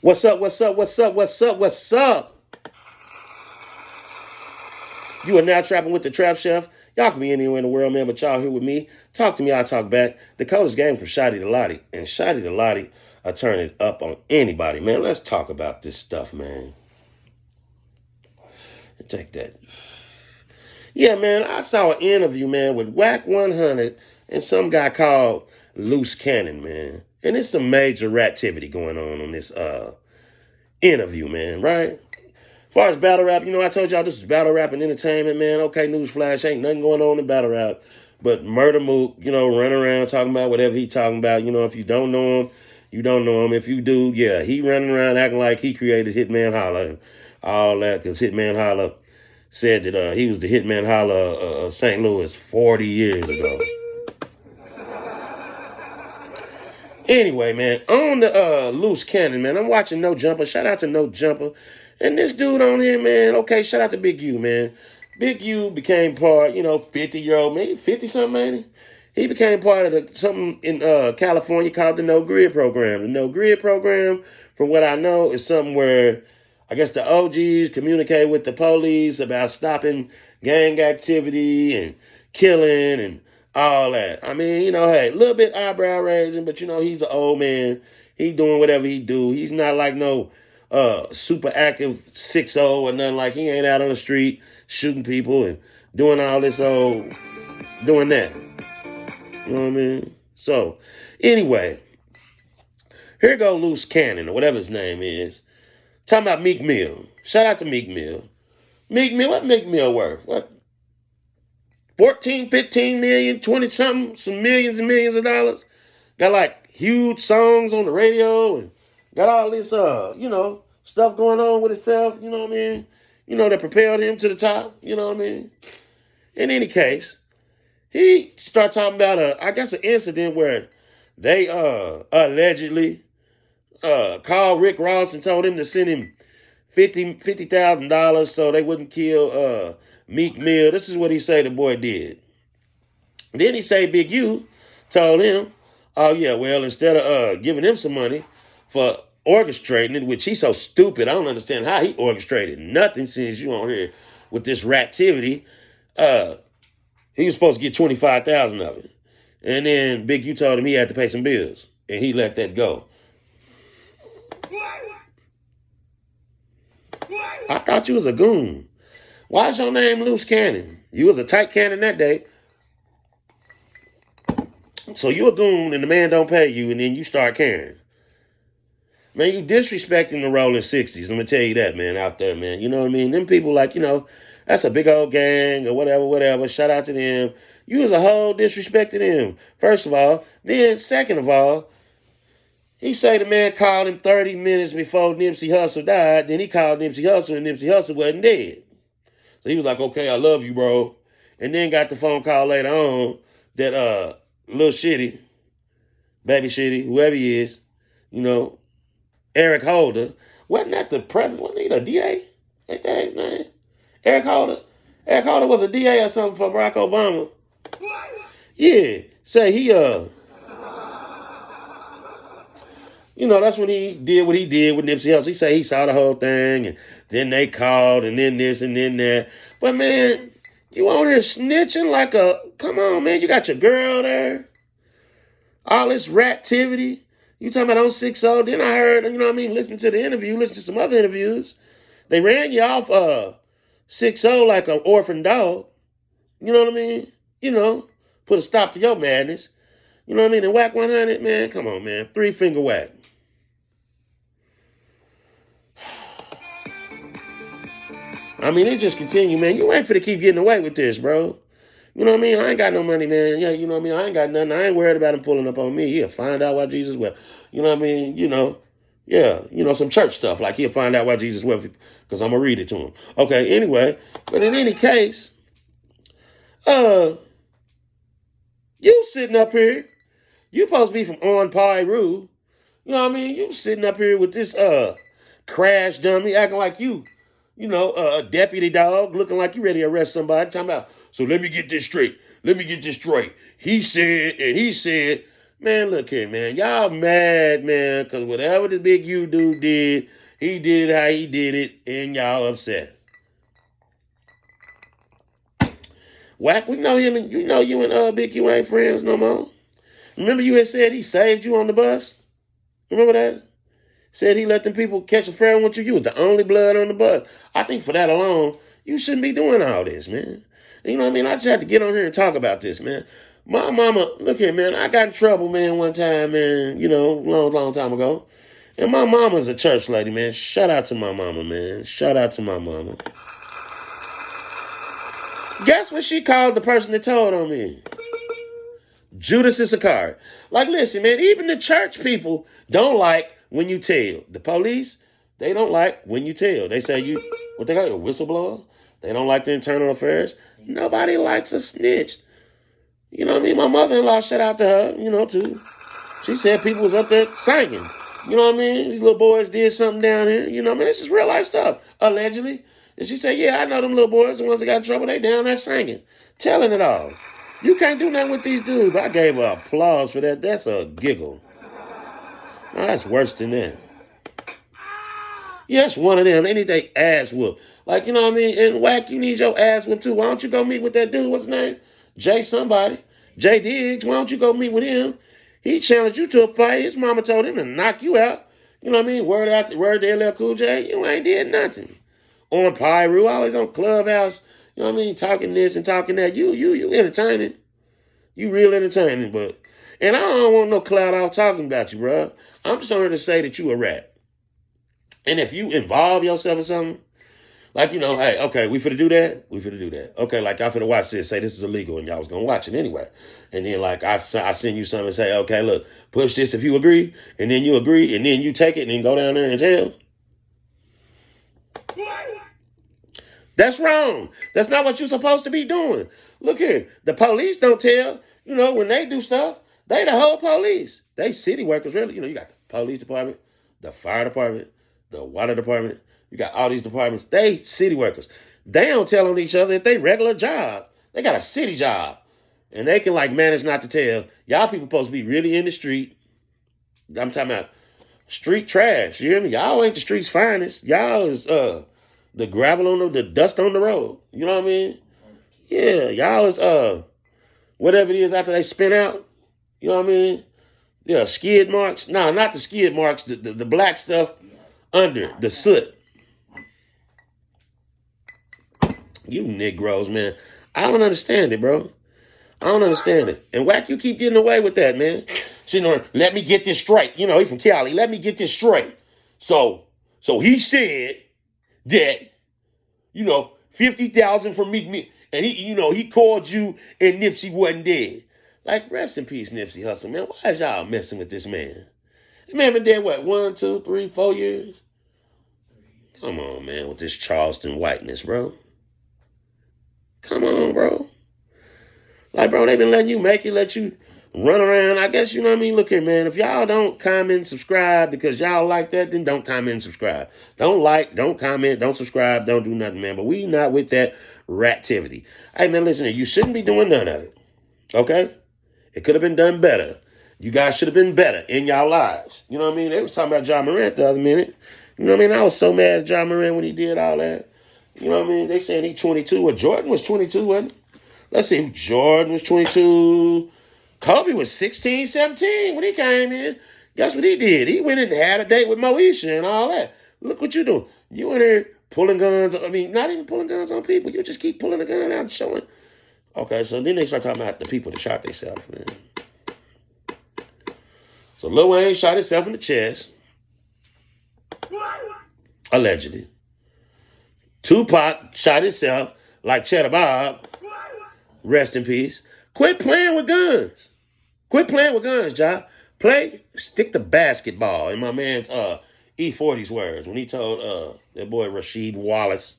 What's up? What's up? What's up? What's up? What's up? You are now trapping with the Trap Chef. Y'all can be anywhere in the world, man, but y'all here with me. Talk to me, I talk back. The coldest game from Shotty to Lottie. And Shotty to Lottie, I turn it up on anybody, man. Let's talk about this stuff, man. Take that. Yeah, man, I saw an interview, man, with Wack 100 and some guy called Loose Cannon, man. And it's some major activity going on this interview, man, right? As far as battle rap, I told y'all this is battle rap and entertainment, man. Okay, newsflash, ain't nothing going on in battle rap. But Murder Mook, running around talking about whatever he talking about. If you don't know him, you don't know him. If you do, yeah, he running around acting like he created Hitman Holla and all that, because Hitman Holla said that he was the Hitman Holla of St. Louis 40 years ago. Anyway, man, on the Loose Cannon, man, I'm watching No Jumper. Shout out to No Jumper. And this dude on here, man, okay, shout out to Big U, man. Big U became part, 50-year-old, maybe 50-something, man. He became part of something in California called the No Grid program. The No Grid program, from what I know, is something where I guess the OGs communicate with the police about stopping gang activity and killing and all that. I mean, hey, a little bit eyebrow raising, but he's an old man. He doing whatever he do. He's not like no super active 6-0 or nothing. Like, he ain't out on the street shooting people and doing all this doing that. You know what I mean? So, anyway, here go Loose Cannon, or whatever his name is, talking about Meek Mill. Shout out to Meek Mill. Meek Mill, what Meek Mill worth? What? 14, 15 million, 20 something, some millions and millions of dollars. Got like huge songs on the radio and got all this, stuff going on with itself, you know what I mean? That propelled him to the top, you know what I mean? In any case, he started talking about, an incident where they allegedly called Rick Ross and told him to send him $50,000 so they wouldn't kill Meek Mill. This is what he say the boy did. Then he say Big U told him, oh yeah, well, instead of giving him some money for orchestrating it, which he's so stupid, I don't understand how he orchestrated nothing since you on here with this rattivity. He was supposed to get 25,000 of it. And then Big U told him he had to pay some bills. And he let that go. I thought you was a goon. Why is your name Loose Cannon? You was a tight cannon that day. So you a goon and the man don't pay you and then you start carrying. Man, you disrespecting the rolling 60s. Let me tell you that, man, out there, man. You know what I mean? Them people like, that's a big old gang or whatever. Shout out to them. You as a whole disrespected them, first of all. Then, second of all, he say the man called him 30 minutes before Nipsey Hussle died. Then he called Nipsey Hussle and Nipsey Hussle wasn't dead. So he was like, okay, I love you, bro. And then got the phone call later on that little shitty, baby shitty, whoever he is, Eric Holder. Wasn't that the president? Wasn't he the DA? Ain't that his name? Eric Holder? Eric Holder was a DA or something for Barack Obama. Yeah. Say he, that's when he did what he did with Nipsey Hussle. He said he saw the whole thing, and then they called, and then this, and then that. But, man, you on here snitching like come on, man, you got your girl there. All this rattivity. You talking about on 6-0. Then I heard, listening to the interview, listening to some other interviews. They ran you off 6-0 like an orphan dog. You know what I mean? Put a stop to your madness. You know what I mean? And Wack 100, man, come on, man. 3-finger whack. I mean, it just continue, man. You ain't finna keep getting away with this, bro. You know what I mean? I ain't got no money, man. Yeah, you know what I mean? I ain't got nothing. I ain't worried about him pulling up on me. He'll find out why Jesus wept. You know what I mean? Yeah, some church stuff. Like, he'll find out why Jesus wept because I'm going to read it to him. Okay, anyway. But in any case, you sitting up here. You supposed to be from On Pyru. You know what I mean? You sitting up here with this crash dummy acting like a deputy dog, looking like you ready to arrest somebody, talking about, so let me get this straight. He said, and he said, Man, look here, man. Y'all mad, man, because whatever the big U dude did, he did it how he did it, and y'all upset. Wack, we know him, and you know you and Big U ain't friends no more. Remember you had said he saved you on the bus? Remember that? Said he let them people catch a fare with you. You was the only blood on the bus. I think for that alone, you shouldn't be doing all this, man. You know what I mean? I just had to get on here and talk about this, man. My mama, look here, man. I got in trouble, man, one time, man, you know, long time ago. And my mama's a church lady, man. Shout out to my mama, man. Shout out to my mama. Guess what she called the person that told on me? Judas Iscariot. Like, listen, man, even the church people don't like when you tell. The police, they don't like when you tell. They say you, what they call you, a whistleblower? They don't like the internal affairs. Nobody likes a snitch. You know what I mean? My mother-in-law, shout out to her, you know, too. She said people was up there singing. You know what I mean? These little boys did something down here. You know what I mean? This is real life stuff, allegedly. And she said, yeah, I know them little boys, the ones that got in trouble, they down there singing, telling it all. You can't do nothing with these dudes. I gave her applause for that. That's a giggle. No, that's worse than that. Yes, one of them. They need their ass whooped. Like, you know what I mean? And Wack, you need your ass whooped too. Why don't you go meet with that dude? What's his name? Jay somebody. Jay Diggs. Why don't you go meet with him? He challenged you to a fight. His mama told him to knock you out. You know what I mean? Word to LL Cool J. You ain't did nothing. On Pyro, always on Clubhouse. You know what I mean? Talking this and talking that. You entertaining. You real entertaining, but... And I don't want no clout out talking about you, bro. I'm just on here to say that you a rat. And if you involve yourself in something, like, you know, hey, okay, we finna do that? We finna do that. Okay, like, I finna watch this, say this is illegal, and y'all was gonna watch it anyway. And then, like, I send you something and say, okay, look, push this if you agree, and then you agree, and then you take it and then go down there and tell. That's wrong. That's not what you're supposed to be doing. Look here, the police don't tell, you know, when they do stuff, they the whole police. They city workers, really. You know, you got the police department, the fire department, the water department. You got all these departments. They city workers. They don't tell on each other if they regular job. They got a city job. And they can, like, manage not to tell. Y'all people supposed to be really in the street. I'm talking about street trash. You hear me? Y'all ain't the street's finest. Y'all is the gravel on the dust on the road. You know what I mean? Yeah, y'all is whatever it is after they spin out. You know what I mean? Yeah, skid marks. No, not the skid marks. The black stuff under the soot. You Negroes, man. I don't understand it, bro. I don't understand it. And Wack, you keep getting away with that, man. So, you know, let me get this straight. You know, he from Cali. Let me get this straight. So he said that, you know, 50,000 for me. And he, you know, he called you and Nipsey wasn't dead. Like, rest in peace, Nipsey Hussle, man. Why is y'all messing with this man? This man been dead, what, 1, 2, 3, 4 years? Come on, man, with this Charleston whiteness, bro. Come on, bro. Like, bro, they been letting you make it, let you run around. I guess, you know what I mean? Look here, man. If y'all don't comment and subscribe because y'all like that, then don't comment and subscribe. Don't like, don't comment, don't subscribe, don't do nothing, man. But we not with that rativity. Hey, man, listen here. You shouldn't be doing none of it. Okay? It could have been done better. You guys should have been better in y'all lives. You know what I mean? They was talking about John Morant the other minute. You know what I mean? I was so mad at John Morant when he did all that. You know what I mean? They saying he 22. Well, Jordan was 22, wasn't he? Let's see. Jordan was 22. Kobe was 16, 17 when he came in. Guess what he did? He went and had a date with Moesha and all that. Look what you doing. You in there pulling guns. I mean, not even pulling guns on people. You just keep pulling the gun out and showing. Okay, so then they start talking about the people that shot themselves, man. So Lil Wayne shot himself in the chest. Allegedly. Tupac shot himself like Cheddar Bob. Rest in peace. Quit playing with guns. Quit playing with guns, John. Stick to basketball. In my man's E40's words, when he told that boy Rasheed Wallace,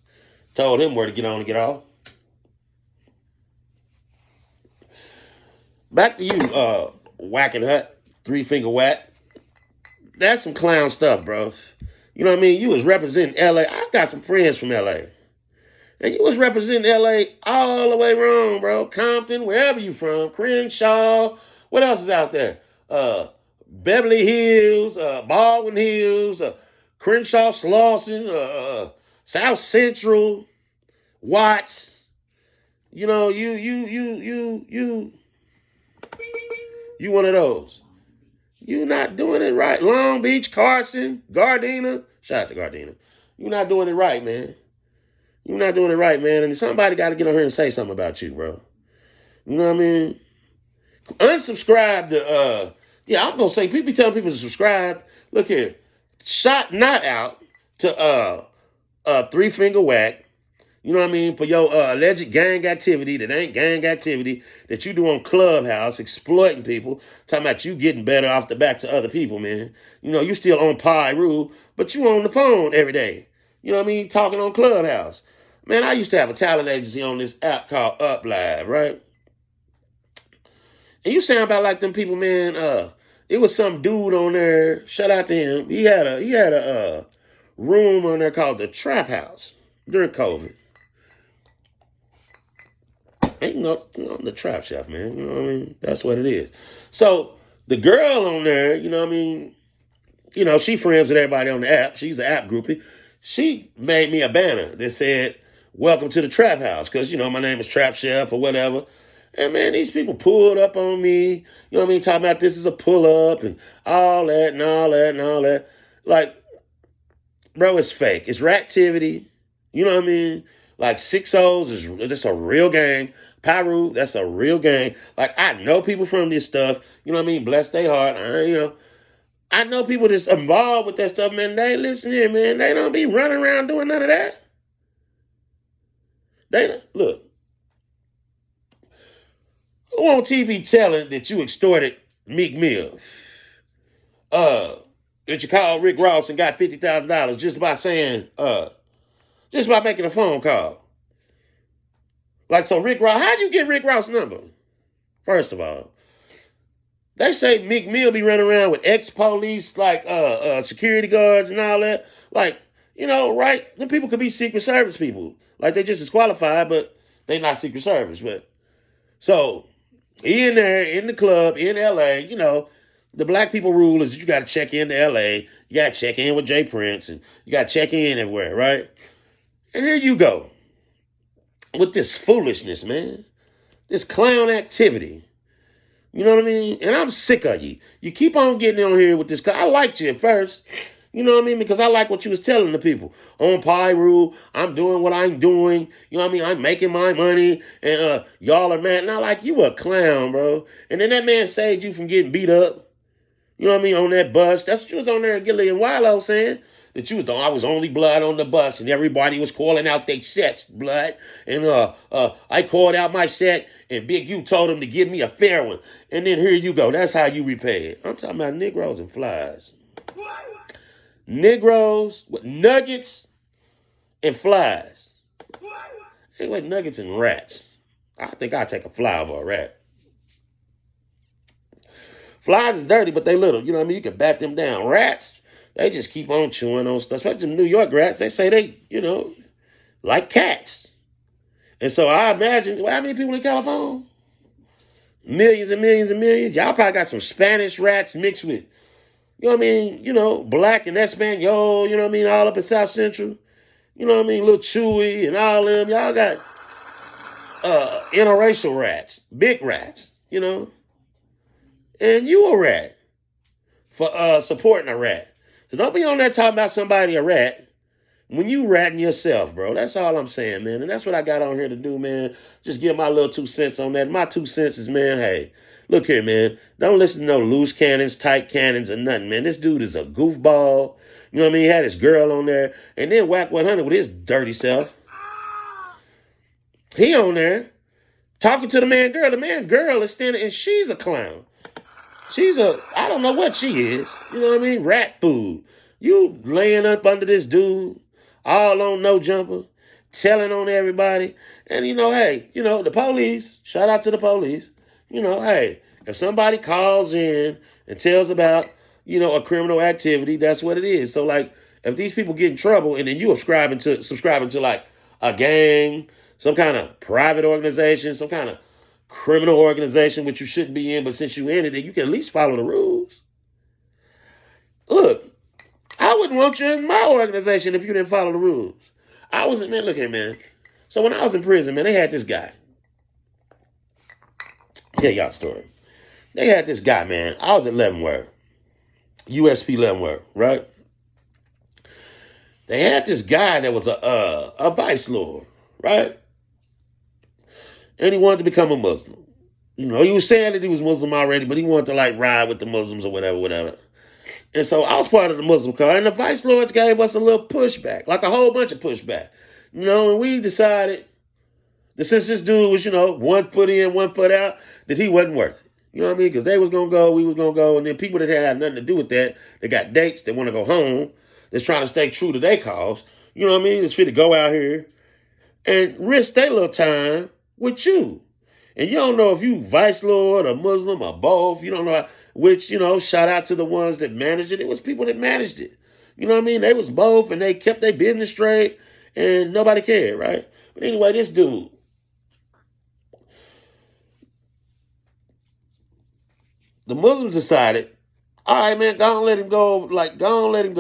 told him where to get on and get off. Back to you, Wack and Hut, 3-finger Wack. That's some clown stuff, bro. You know what I mean? You was representing L.A. I got some friends from L.A. And you was representing L.A. all the way wrong, bro. Compton, wherever you from. Crenshaw. What else is out there? Beverly Hills, Baldwin Hills, Crenshaw, Slauson, South Central, Watts. You know, you one of those. You not doing it right. Long Beach, Carson, Gardena. Shout out to Gardena. You not doing it right, man. You not doing it right, man. And somebody got to get on here and say something about you, bro. You know what I mean? Unsubscribe to, yeah, I'm going to say, people be telling people to subscribe. Look here. Shot not out to Three Finger Wack. You know what I mean? For your alleged gang activity that ain't gang activity that you do on Clubhouse, exploiting people, talking about you getting better off the backs of other people, man. You know, you still on Pyru, but you on the phone every day. You know what I mean? Talking on Clubhouse. Man, I used to have a talent agency on this app called Up Live, right? And you sound about like them people, man. It was some dude on there. Shout out to him. He had a room on there called the Trap House during COVID. You know, I'm the trap chef, man. You know what I mean? That's what it is. So the girl on there, you know what I mean? You know, she friends with everybody on the app. She's an app groupie. She made me a banner that said, "Welcome to the Trap House," because, you know, my name is Trap Chef or whatever. And, man, these people pulled up on me. You know what I mean? Talking about this is a pull-up and all that and all that and all that. Like, bro, it's fake. It's rattivity. You know what I mean? Like, 6-0s is just a real game. Pyru, that's a real game. Like, I know people from this stuff. You know what I mean? Bless their heart. I know people that's involved with that stuff, man. They listen here, man. They don't be running around doing none of that. Look. Who on TV telling that you extorted Meek Mill? That you called Rick Ross and got $50,000 just by saying, just by making a phone call. Like, so Rick Ross, how'd you get Rick Ross' number? First of all, they say Meek Mill be running around with ex-police, like, security guards and all that. Like, you know, right? Them people could be Secret Service people. Like, they just disqualified, but they not Secret Service. But, so, he in there, in the club, in L.A., you know, the black people rule is that you got to check into L.A., you got to check in with Jay Prince, and you got to check in everywhere, right? And here you go. With this foolishness, man. This clown activity. You know what I mean? And I'm sick of you. You keep on getting on here with this. I liked you at first. You know what I mean? Because I like what you was telling the people. On Pyru, I'm doing what I'm doing. You know what I mean? I'm making my money. And y'all are mad. And I like, you a clown, bro. And then that man saved you from getting beat up. You know what I mean? On that bus. That's what you was on there in Gilly and Wilo saying. That you was I was only blood on the bus, and everybody was calling out their sets, blood. And I called out my set, and Big U told him to give me a fair one. And then here you go. That's how you repay it. I'm talking about Negroes and flies. Negroes with nuggets and flies. Hey, wait, nuggets and rats. I think I'll take a fly over a rat. Flies is dirty, but they little. You know what I mean? You can bat them down. Rats, they just keep on chewing on stuff. Especially the New York rats. They say they, you know, like cats. And so I imagine, well, how many people in California? Millions and millions and millions. Y'all probably got some Spanish rats mixed with, you know what I mean? You know, black and Espanol, you know what I mean? All up in South Central. You know what I mean? Little Chewy and all them. Y'all got interracial rats, big rats, you know? And you a rat for supporting a rat. So don't be on there talking about somebody a rat when you ratting yourself, bro. That's all I'm saying, man. And that's what I got on here to do, man. Just give my little 2 cents on that. My 2 cents is, man, hey, look here, man. Don't listen to no loose cannons, tight cannons, or nothing, man. This dude is a goofball. You know what I mean? He had his girl on there. And then Wack 100 with his dirty self. He on there talking to the man girl. The man girl is standing, and she's a clown. I don't know what she is. You know what I mean? Rat food. You laying up under this dude, all on no jumper, telling on everybody. And, you know, hey, you know, the police, shout out to the police. You know, hey, if somebody calls in and tells about, you know, a criminal activity, that's what it is. So, like, if these people get in trouble and then you subscribing to like a gang, some kind of private organization, some kind of criminal organization, which you shouldn't be in, but since you in it, then you can at least follow the rules. Look, I wouldn't want you in my organization if you didn't follow the rules. Man, look here, man. So when I was in prison, man, they had this guy. Tell y'all a story. They had this guy, man. I was at Leavenworth, USP Leavenworth, right? They had this guy that was a vice lord, right? And he wanted to become a Muslim. You know, he was saying that he was Muslim already, but he wanted to like ride with the Muslims or whatever. And so I was part of the Muslim car, and the vice lords gave us a little pushback, like a whole bunch of pushback. You know, and we decided that since this dude was, 1 foot in, 1 foot out, that he wasn't worth it. You know what I mean? Because they was going to go, we was going to go, and then people that had nothing to do with that, they got dates, they want to go home, that's trying to stay true to their cause. You know what I mean? It's fit to go out here and risk their little time with you. And you don't know if you vice lord or Muslim or both. You don't know which, shout out to the ones that managed it. It was people that managed it. You know what I mean? They was both and they kept their business straight and nobody cared, right? But anyway, this dude, the Muslims decided, all right, man, go on, let him go. Like, go on, let him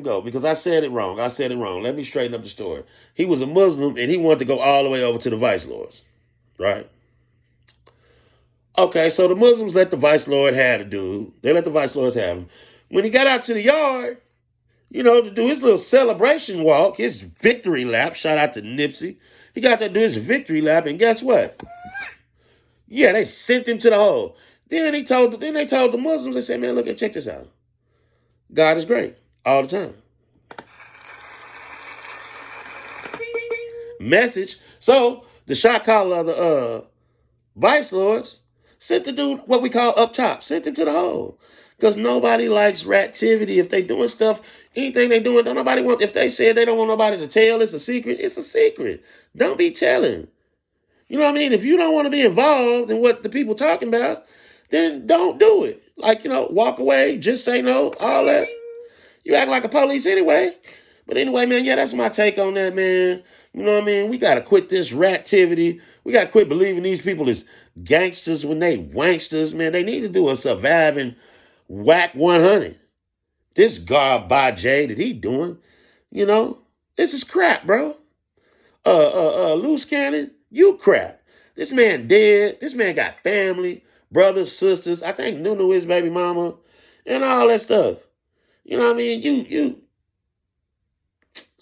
go. Because I said it wrong. Let me straighten up the story. He was a Muslim and he wanted to go all the way over to the vice lords, right? Okay, so the Muslims let the vice lord have the dude. They let the vice lords have him. When he got out to the yard, to do his little celebration walk, his victory lap, shout out to Nipsey. He got to do his victory lap, and guess what? Yeah, they sent him to the hole. Then they told the Muslims, they said, man, look, check this out. God is great all the time. Message. So the shot caller of the vice lords sent the dude what we call up top, sent him to the hole. Because nobody likes reactivity. If they doing stuff, anything they doing, don't nobody want, if they said they don't want nobody to tell, it's a secret, it's a secret. Don't be telling. You know what I mean? If you don't want to be involved in what the people talking about, then don't do it. Like, walk away, just say no, all that. You act like a police anyway. But anyway, man, yeah, that's my take on that, man. You know what I mean? We got to quit this reactivity. We got to quit believing these people is gangsters when they wanksters, man. They need to do a surviving Wack 100. This garbage that he doing, this is crap, bro. Loose cannon, you crap. This man dead. This man got family, brothers, sisters. I think Nunu is baby mama and all that stuff. You know what I mean?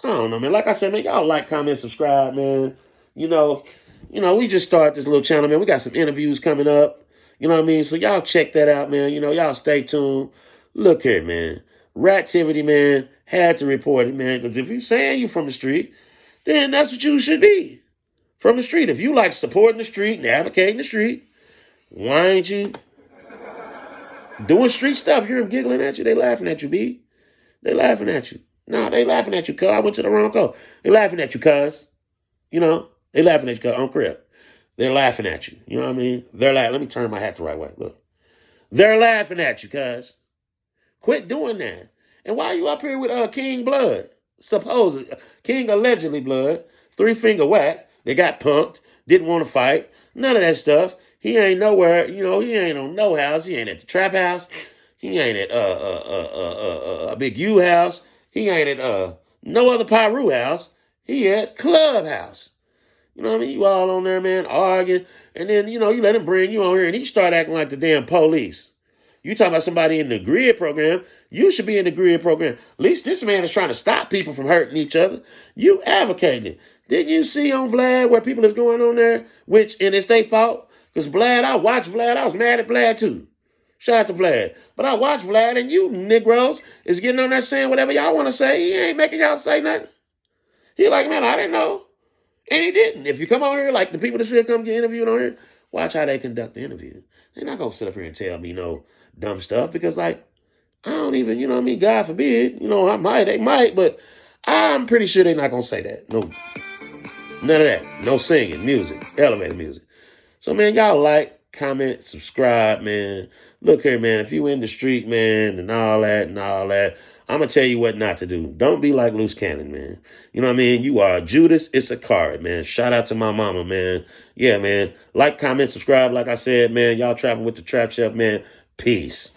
I don't know, man. Like I said, man, y'all like, comment, subscribe, man. We just started this little channel, man. We got some interviews coming up. You know what I mean? So y'all check that out, man. Y'all stay tuned. Look here, man. Reactivity, man. Had to report it, man. Because if you're saying you from the street, then that's what you should be. From the street. If you like supporting the street and advocating the street, why ain't you doing street stuff? You're giggling at you. They laughing at you, B. They laughing at you. No, they laughing at you, cuz. I went to the wrong code. They laughing at you, cuz. They laughing at you, cuz. On crib. They're laughing at you. You know what I mean? They're laughing. Let me turn my hat the right way. Look. They're laughing at you, cuz. Quit doing that. And why are you up here with King Blood? Supposedly. King allegedly Blood. 3-finger Wack. They got punked. Didn't want to fight. None of that stuff. He ain't nowhere. He ain't on no house. He ain't at the trap house. He ain't at a Big U house. He ain't at no other Pyru house. He at Clubhouse. You know what I mean? You all on there, man, arguing. And then, you let him bring you on here and he start acting like the damn police. You talking about somebody in the grid program. You should be in the grid program. At least this man is trying to stop people from hurting each other. You advocating it. Didn't you see on Vlad where people is going on there? And it's their fault. Because Vlad, I watched Vlad. I was mad at Vlad too. Shout out to Vlad. But I watched Vlad and you Negroes is getting on there saying whatever y'all want to say. He ain't making y'all say nothing. He like, man, I didn't know. And he didn't. If you come on here, like the people that should come get interviewed on here, watch how they conduct the interview. They're not going to sit up here and tell me no dumb stuff because, like, I don't even, God forbid, they might, but I'm pretty sure they're not going to say that. No, none of that. No singing, music, elevator music. So, man, y'all like, comment, subscribe, man. Look here, man. If you in the street, man, and all that, I'm going to tell you what not to do. Don't be like Loose Cannon, man. You know what I mean? You are Judas Issachar, man. Shout out to my mama, man. Yeah, man. Like, comment, subscribe. Like I said, man, y'all trapping with the Trap Chef, man. Peace.